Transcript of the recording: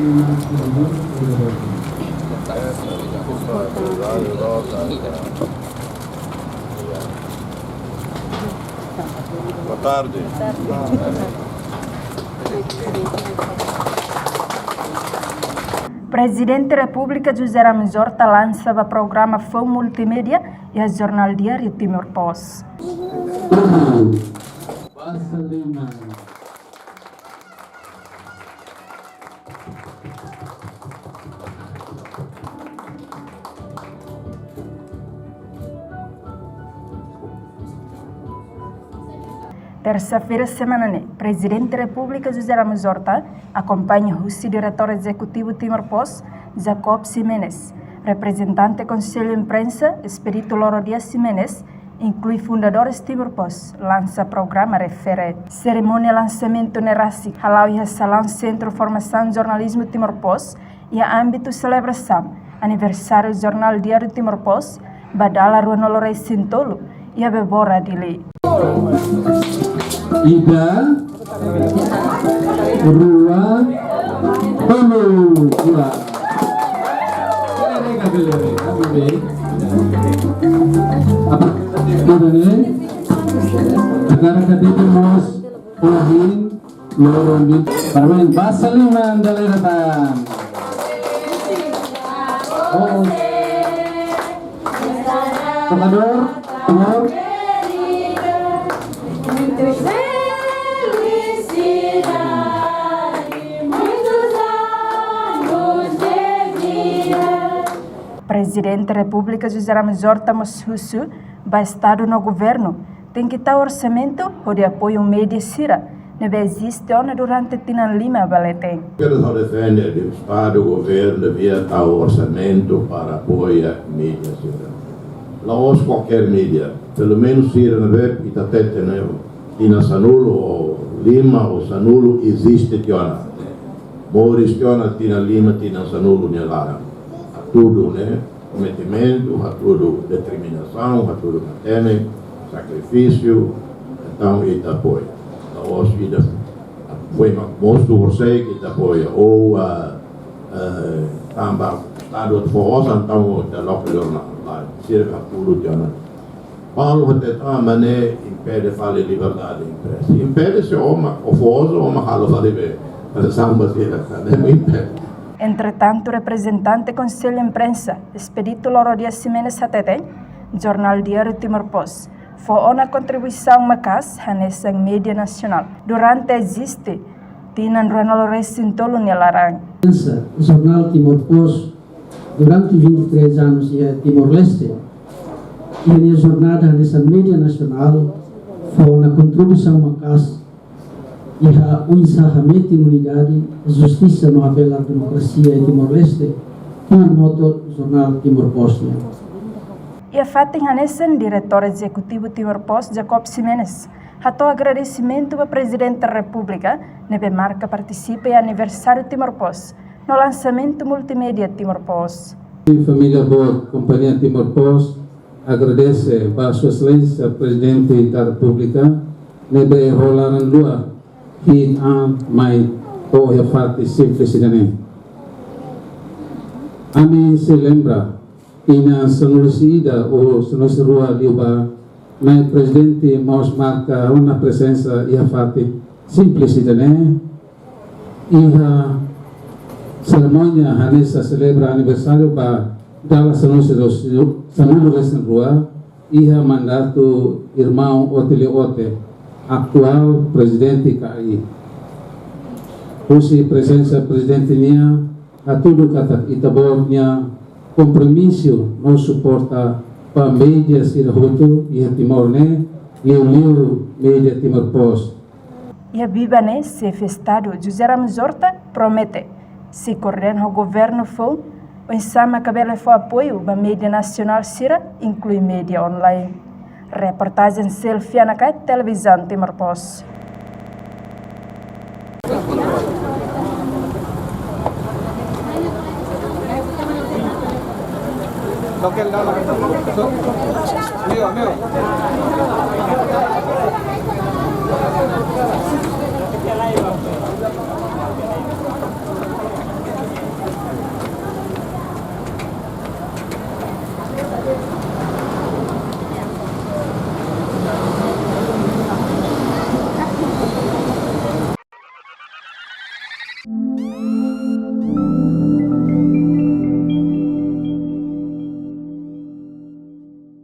Boa tarde. Presidente da República José Ramos Horta lança o programa Fão Multimédia e a Jornal Diário Timor-Posse. Terça-feira, semana, Presidente da República José Ramos Horta acompanha o diretor executivo Timor-Posse, Jacob Ximenes, representante do Conselho de Imprensa, Espírito Loro Dias Ximenes, inclui fundadores Timor-Posse, lança programa refere. Cerimônia lançamento Nerasi, Halau e Salão Centro de Formação de Jornalismo Timor-Posse e a âmbito celebração, aniversário do Jornal Diário Timor-Posse, Badala Rua Nolorei Sintolo e a Bebora de Lei. Ida, Rua, Tolu, Rua. Apa kita ni? Negara kita mas Puhin, Lorong, Parmen, Basaliman, Daleratan. Oh, Tokador, Timor. Presidente da República José Ramos Horta Moshusu, vai Estado no governo, tem que estar orçamento ou de apoio média sira, não existe onde durante Tinan Lima Balete. Quero só defender o Estado, o governo devia estar o orçamento para apoiar a mídia sira. Lá hoje qualquer mídia, pelo menos sira na web e está tendo Tina Sanulo ou Lima ou Sanulo existe tiona. Moris tiona Tina Lima, Tina Sanulo nelara. Tudo, né? Cometimento, a tudo determinação, a tudo matene, sacrifício, então ele apoia. Nós foi moço você que apoia ou também Estado de Força, então da local lá, cerca tudo de ano. Paulo até também impede falar liberdade de imprensa. Impede se uma o Força ou uma fala falar bem, mas samba se não impede. Entretanto, o representante do Conselho de Imprensa, Espírito Loro Dias Ximenes Hatete, Jornal Diário Timor-Posse, foi uma contribuição macas nessa mídia nacional. Durante existe, Tinan Ronaldo Sintolo Nelarang. Jornal Timor-Posse, durante 23 anos em Timor-Leste, e a jornada nessa mídia nacional foi uma contribuição macas e o encerramento de unidade, justiça no apelo à democracia em Timor-Leste, com o moto Jornal Timor-Posse. E a Fatin Hanessen, diretor executivo Timor-Posse, Jacob Ximenes, ratou agradecimento ao Presidente da República, nebe marca participa em aniversário Timor-Posse, no lançamento multimédia Timor-Posse. Família boa, Companhia Timor-Posse, agradece a Sua Excelência, Presidente da República, nebe rolaram lua que mai o ya fati simples idane. Ami se lembra ina sonorisida o sonorisrua liuba mai presidente maus marca uma presença ia fati simples idane. Iha cerimônia hanesa celebra aniversário ba dala sonorisida sonorisrua iha mandato irmão Ote atual presidente KAI. Usi presença presidente nia a tudo kata itabor nia compromisso não suporta para mídia sirahutu e Timor ne liu mídia Timor-Posse. E a Biba ne se Estado José Ramos Horta promete se correr o governo for o ensama cabelo for apoio da mídia nacional sira inclui mídia online. Reportagem selfie na televisão Timor-Posse. Meu.